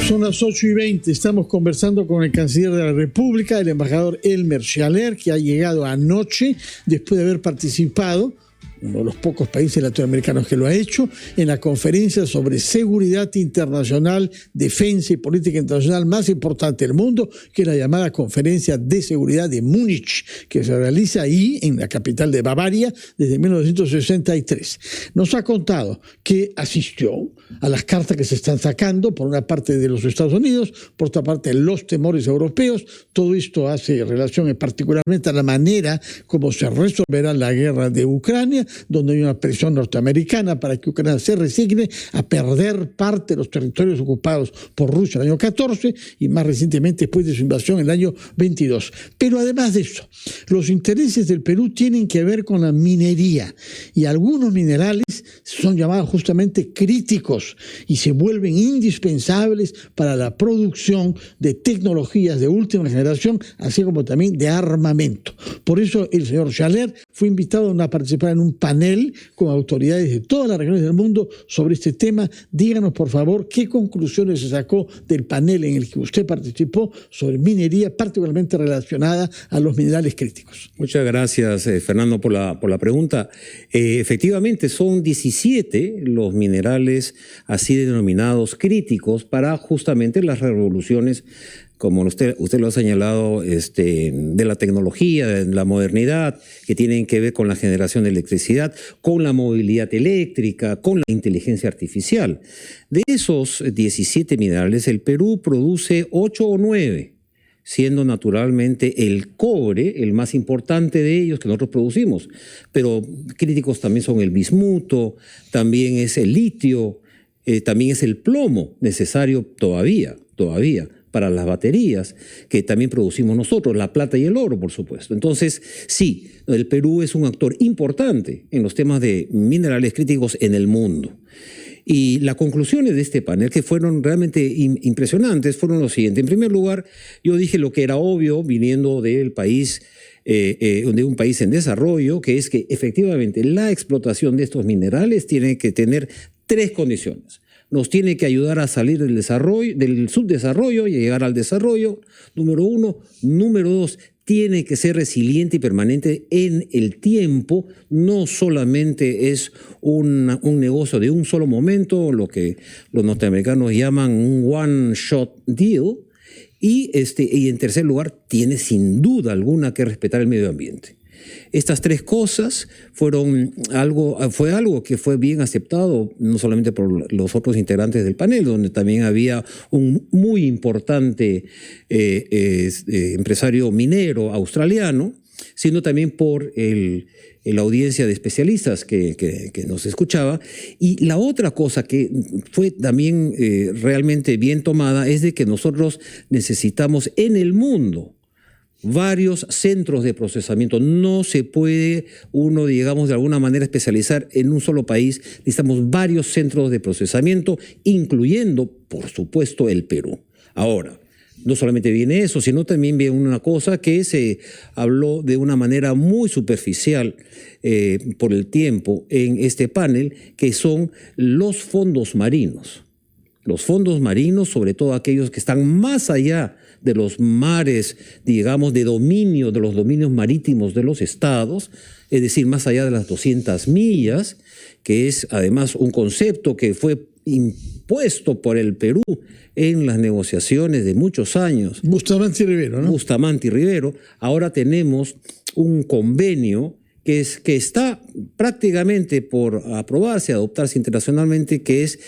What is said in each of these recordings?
Son las 8:20. Estamos conversando con el canciller de la República, el embajador Elmer Schaller, que ha llegado anoche después de haber participado, uno de los pocos países latinoamericanos que lo ha hecho, en la conferencia sobre seguridad internacional, defensa y política internacional más importante del mundo, que es la llamada Conferencia de Seguridad de Múnich, que se realiza ahí, en la capital de Bavaria, desde 1963. Nos ha contado que asistió a las cartas que se están sacando, por una parte de los Estados Unidos, por otra parte los temores europeos. Todo esto hace relación particularmente a la manera como se resolverá la guerra de Ucrania, donde hay una presión norteamericana para que Ucrania se resigne a perder parte de los territorios ocupados por Rusia en el año 14 y más recientemente después de su invasión en el año 22. Pero además de eso, los intereses del Perú tienen que ver con la minería, y algunos minerales son llamados justamente críticos y se vuelven indispensables para la producción de tecnologías de última generación, así como también de armamento. Por eso el señor Schaller fue invitado a participar en un panel con autoridades de todas las regiones del mundo sobre este tema. Díganos, por favor, qué conclusiones se sacó del panel en el que usted participó sobre minería, particularmente relacionada a los minerales críticos. Muchas gracias, Fernando, por la pregunta. Efectivamente, son 17 los minerales así denominados críticos para justamente las revoluciones, como usted lo ha señalado, de la tecnología, de la modernidad, que tienen que ver con la generación de electricidad, con la movilidad eléctrica, con la inteligencia artificial. De esos 17 minerales, el Perú produce 8 o 9, siendo naturalmente el cobre el más importante de ellos que nosotros producimos. Pero críticos también son el bismuto, también es el litio, también es el plomo necesario todavía para las baterías que también producimos nosotros, la plata y el oro, por supuesto. Entonces, sí, el Perú es un actor importante en los temas de minerales críticos en el mundo. Y las conclusiones de este panel, que fueron realmente impresionantes, fueron lo siguiente. En primer lugar, yo dije lo que era obvio viniendo del país, de un país en desarrollo, que es que efectivamente la explotación de estos minerales tiene que tener 3 condiciones. Nos tiene que ayudar a salir del subdesarrollo y a llegar al desarrollo, número 1. Número 2, tiene que ser resiliente y permanente en el tiempo. No solamente es un negocio de un solo momento, lo que los norteamericanos llaman un one-shot deal. Y en tercer lugar, tiene sin duda alguna que respetar el medio ambiente. Estas 3 cosas fue algo que fue bien aceptado, no solamente por los otros integrantes del panel, donde también había un muy importante empresario minero australiano, sino también por la audiencia de especialistas que nos escuchaba. Y la otra cosa que fue también realmente bien tomada es de que nosotros necesitamos en el mundo varios centros de procesamiento. No se puede uno, digamos, de alguna manera especializar en un solo país. Necesitamos varios centros de procesamiento, incluyendo, por supuesto, el Perú. Ahora, no solamente viene eso, sino también viene una cosa que se habló de una manera muy superficial por el tiempo en este panel, que son los fondos marinos. Los fondos marinos, sobre todo aquellos que están más allá de los mares, digamos, de los dominios marítimos de los estados, es decir, más allá de las 200 millas, que es además un concepto que fue impuesto por el Perú en las negociaciones de muchos años. Bustamante y Rivero, ¿no? Bustamante y Rivero. Ahora tenemos un convenio que está prácticamente por aprobarse, adoptarse internacionalmente, que es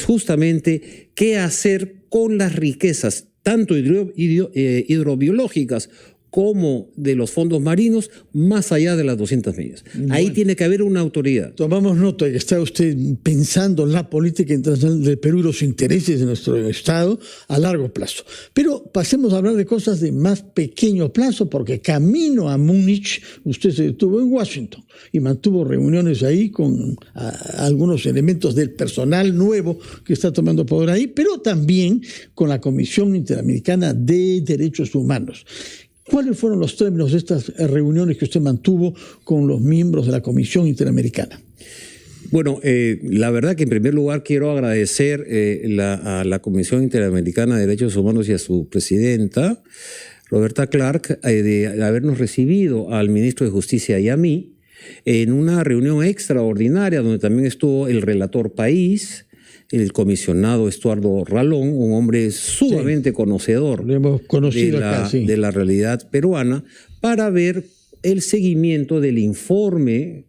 justamente qué hacer con las riquezas, tanto hidrobiológicas como de los fondos marinos, más allá de las 200 millas. Ahí tiene que haber una autoridad. Tomamos nota de que está usted pensando en la política internacional del Perú y los intereses de nuestro Estado a largo plazo. Pero pasemos a hablar de cosas de más pequeño plazo, porque camino a Múnich, usted se detuvo en Washington y mantuvo reuniones ahí con algunos elementos del personal nuevo que está tomando poder ahí, pero también con la Comisión Interamericana de Derechos Humanos. ¿Cuáles fueron los términos de estas reuniones que usted mantuvo con los miembros de la Comisión Interamericana? Bueno, la verdad que en primer lugar quiero agradecer a la Comisión Interamericana de Derechos Humanos y a su presidenta, Roberta Clark, de habernos recibido al ministro de Justicia y a mí en una reunión extraordinaria donde también estuvo el relator país, el comisionado Estuardo Ralón, un hombre sumamente conocedor de la realidad peruana, para ver el seguimiento del informe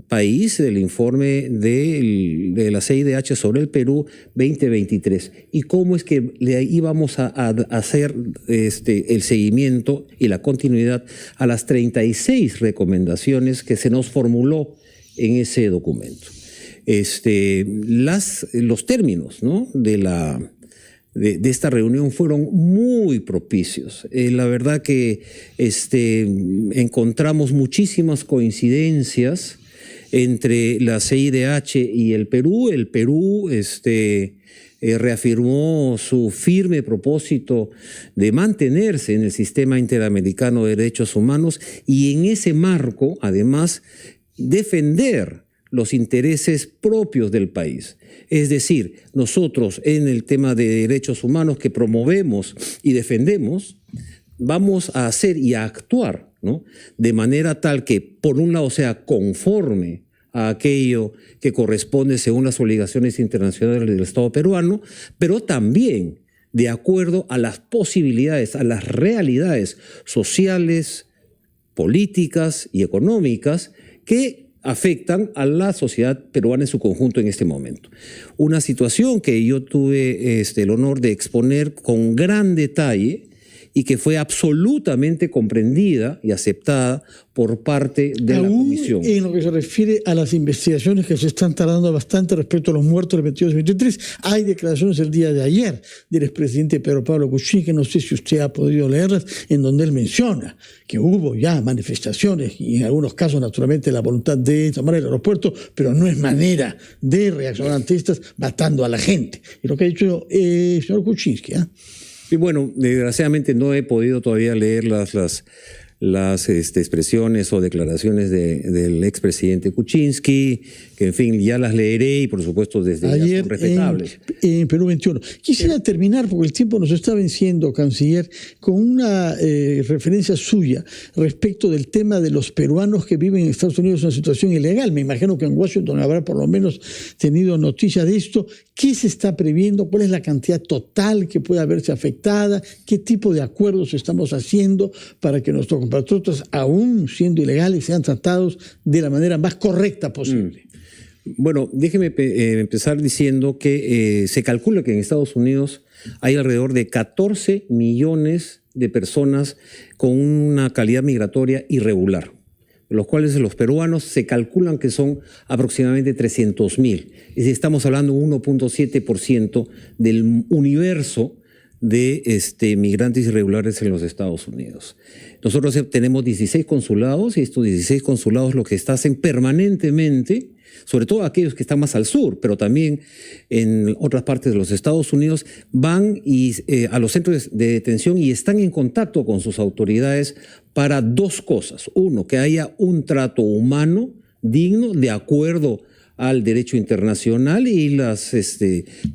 país, del informe de la CIDH sobre el Perú 2023 y cómo es que le íbamos a hacer el seguimiento y la continuidad a las 36 recomendaciones que se nos formuló en ese documento. Los términos, ¿no?, de esta reunión fueron muy propicios. La verdad que encontramos muchísimas coincidencias entre la CIDH y el Perú. El Perú reafirmó su firme propósito de mantenerse en el sistema interamericano de derechos humanos y en ese marco, además, defender los intereses propios del país. Es decir, nosotros en el tema de derechos humanos que promovemos y defendemos, vamos a hacer y a actuar, ¿no?, de manera tal que, por un lado, sea conforme a aquello que corresponde según las obligaciones internacionales del Estado peruano, pero también de acuerdo a las posibilidades, a las realidades sociales, políticas y económicas que afectan a la sociedad peruana en su conjunto en este momento. Una situación que yo tuve el honor de exponer con gran detalle y que fue absolutamente comprendida y aceptada por parte de la Comisión. En lo que se refiere a las investigaciones que se están tardando bastante respecto a los muertos del 22 y 23, hay declaraciones el día de ayer del expresidente Pedro Pablo Kuczynski, que no sé si usted ha podido leerlas, en donde él menciona que hubo ya manifestaciones y en algunos casos naturalmente la voluntad de tomar el aeropuerto, pero no es manera de reaccionar ante estas matando a la gente. Y lo que ha dicho el señor Kuczynski, Y bueno, desgraciadamente no he podido todavía leer las expresiones o declaraciones del expresidente Kuczynski, que en fin ya las leeré y por supuesto desde ayer son respetables. En Perú 21. Quisiera terminar, porque el tiempo nos está venciendo, canciller, con una referencia suya respecto del tema de los peruanos que viven en Estados Unidos en una situación ilegal. Me imagino que en Washington habrá por lo menos tenido noticia de esto. ¿Qué se está previendo? ¿Cuál es la cantidad total que puede haberse afectada? ¿Qué tipo de acuerdos estamos haciendo para que nuestros compatriotas, aún siendo ilegales, sean tratados de la manera más correcta posible? Bueno, déjeme empezar diciendo que se calcula que en Estados Unidos hay alrededor de 14 millones de personas con una calidad migratoria irregular, de los cuales los peruanos se calculan que son aproximadamente 300.000. Es decir, estamos hablando de 1.7% del universo de migrantes irregulares en los Estados Unidos. Nosotros tenemos 16 consulados y estos 16 consulados lo que hacen permanentemente, sobre todo aquellos que están más al sur, pero también en otras partes de los Estados Unidos, van a los centros de detención y están en contacto con sus autoridades para dos cosas. Uno, que haya un trato humano digno de acuerdo al derecho internacional y las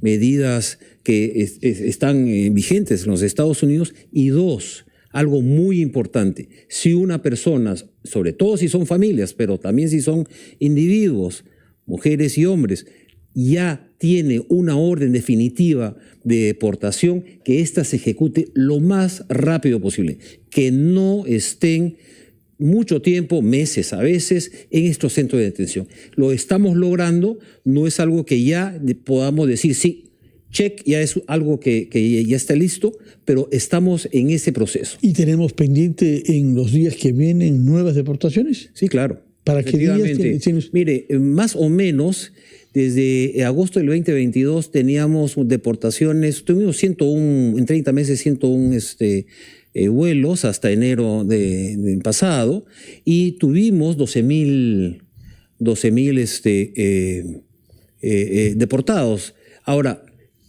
medidas que están vigentes en los Estados Unidos. Y dos, algo muy importante, si una persona, sobre todo si son familias, pero también si son individuos, mujeres y hombres, ya tiene una orden definitiva de deportación, que ésta se ejecute lo más rápido posible, que no estén mucho tiempo, meses a veces, en estos centros de detención. Lo estamos logrando, no es algo que ya podamos decir, sí, check, ya es algo que ya está listo, pero estamos en ese proceso. ¿Y tenemos pendiente en los días que vienen nuevas deportaciones? Sí, claro. ¿Para qué días tienes? Mire, más o menos desde agosto del 2022 teníamos deportaciones, tuvimos 101, en 30 meses 101 vuelos hasta enero del pasado, y tuvimos 12.000 deportados. Ahora,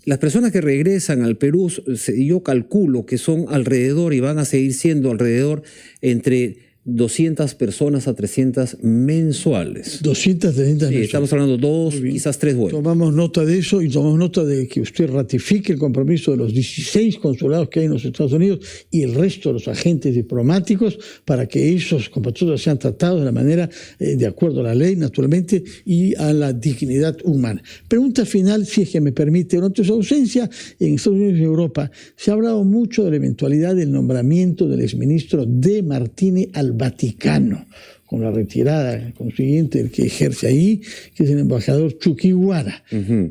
las personas que regresan al Perú, yo calculo que son alrededor, y van a seguir siendo alrededor entre 200 personas a 300 mensuales. 200, 300 mensuales. Sí, estamos hablando de 2, quizás 3 vuelos. Tomamos nota de eso y tomamos nota de que usted ratifique el compromiso de los 16 consulados que hay en los Estados Unidos y el resto de los agentes diplomáticos para que esos compatriotas sean tratados de la manera de acuerdo a la ley, naturalmente, y a la dignidad humana. Pregunta final, si es que me permite. Durante su ausencia en Estados Unidos y Europa, se ha hablado mucho de la eventualidad del nombramiento del exministro De Martini al Vaticano, con la retirada consiguiente del que ejerce ahí, que es el embajador Chuquiguara.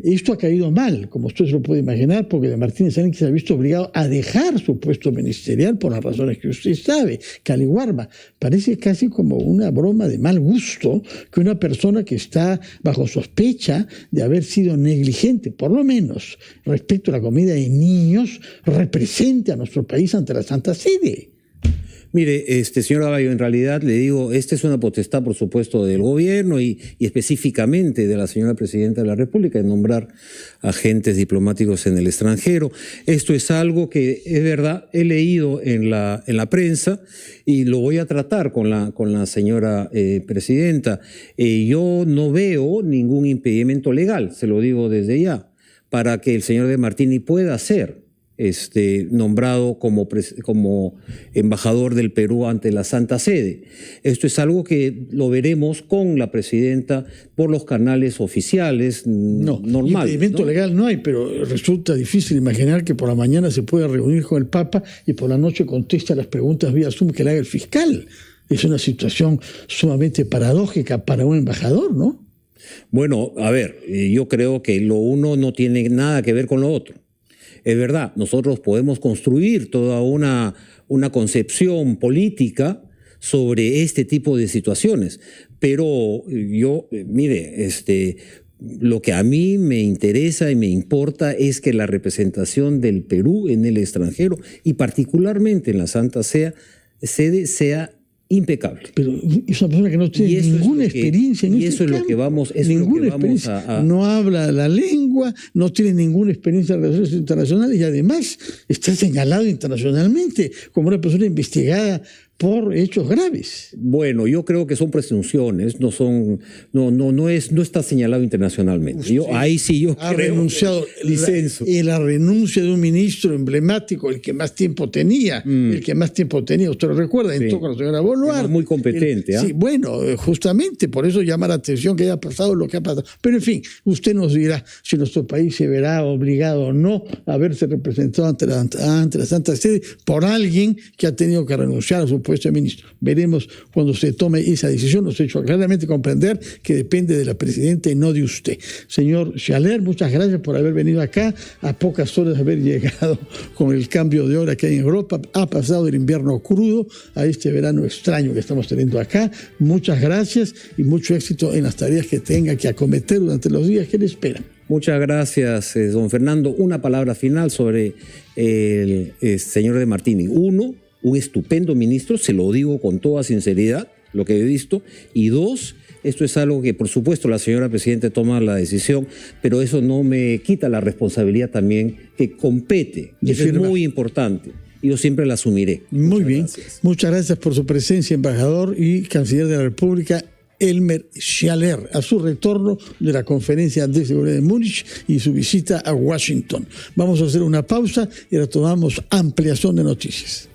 Esto ha caído mal, como usted se lo puede imaginar, porque De Martini se ha visto obligado a dejar su puesto ministerial por las razones que usted sabe. Caliwarma, parece casi como una broma de mal gusto que una persona que está bajo sospecha de haber sido negligente, por lo menos respecto a la comida de niños, represente a nuestro país ante la Santa Sede. Mire, señor Abayo, en realidad le digo, esta es una potestad, por supuesto, del gobierno y específicamente de la señora Presidenta de la República, de nombrar agentes diplomáticos en el extranjero. Esto es algo que, es verdad, he leído en la prensa y lo voy a tratar con la señora Presidenta. Yo no veo ningún impedimento legal, se lo digo desde ya, para que el señor De Martini pueda ser nombrado como embajador del Perú ante la Santa Sede. Esto es algo que lo veremos con la presidenta por los canales oficiales, normal. Impedimento legal no hay, pero resulta difícil imaginar que por la mañana se pueda reunir con el Papa y por la noche contesta las preguntas vía Zoom que le haga el fiscal. Es una situación sumamente paradójica para un embajador, ¿no? Bueno, a ver, yo creo que lo uno no tiene nada que ver con lo otro. Es verdad, nosotros podemos construir toda una concepción política sobre este tipo de situaciones, pero yo, mire, lo que a mí me interesa y me importa es que la representación del Perú en el extranjero y particularmente en la Santa Sede sea impecable. Pero es una persona que no tiene ninguna experiencia en y eso es lo que vamos, no habla la lengua, no tiene ninguna experiencia en relaciones internacionales y además está señalado internacionalmente como una persona investigada por hechos graves. Bueno, yo creo que son presunciones, no está señalado internacionalmente. Ahí sí yo ha creo renunciado la renuncia de un ministro emblemático, el que más tiempo tenía, usted lo recuerda, entró con la señora Boluarte. Muy competente. Sí, bueno, justamente, por eso llama la atención que haya pasado lo que ha pasado. Pero en fin, usted nos dirá si nuestro país se verá obligado o no a verse representado ante la Santa Sede por alguien que ha tenido que renunciar a su puesto de ministro. Veremos cuando se tome esa decisión. Nos ha hecho claramente comprender que depende de la presidenta y no de usted. Señor Schaller, muchas gracias por haber venido acá a pocas horas de haber llegado con el cambio de hora que hay en Europa. Ha pasado del invierno crudo a este verano extraño que estamos teniendo acá. Muchas gracias y mucho éxito en las tareas que tenga que acometer durante los días que le esperan. Muchas gracias, don Fernando. Una palabra final sobre el señor De Martini. Uno, un estupendo ministro, se lo digo con toda sinceridad, lo que he visto. Y dos, esto es algo que, por supuesto, la señora Presidenta toma la decisión, pero eso no me quita la responsabilidad también que compete. Eso es muy importante. Yo siempre la asumiré. Muy bien. Gracias. Muchas gracias por su presencia, embajador y canciller de la República, Elmer Schaller, a su retorno de la conferencia de seguridad de Múnich y su visita a Washington. Vamos a hacer una pausa y retomamos ampliación de noticias.